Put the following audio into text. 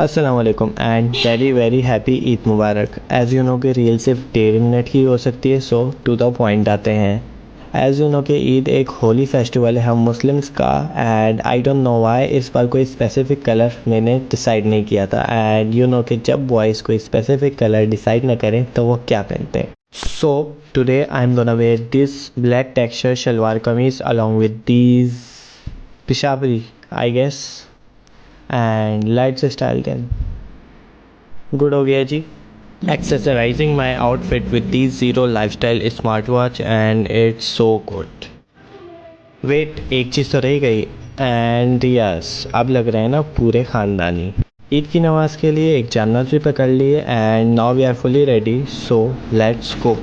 अस्सलाम वालेकुम and very happy Eid Mubarak. As you know कि रील सिर्फ 1.5 मिनट की हो सकती है, सो टू द पॉइंट आते हैं। एज़ यू नो कि ईद एक होली फेस्टिवल है हम मुस्लिम्स का, and I don't know why इस बार कोई स्पेसिफिक कलर मैंने डिसाइड नहीं किया था। एंड यू नो कि जब बॉयज़ कोई स्पेसिफिक कलर डिसाइड ना करें तो वो क्या पहनते हैं। So today I am gonna wear this black texture shalwar kameez along with these Peshawari I guess, and let's style then. Good हो गया जी। Accessorising my outfit with the zero lifestyle smart watch and it's so good. Wait, एक चीज़ तो रह गई। And yes, अब लग रहे हैं ना पूरे ख़ानदानी। ईद की नमाज़ के लिए एक जन्नत भी पकड़ लिए and now we are fully ready, so let's go.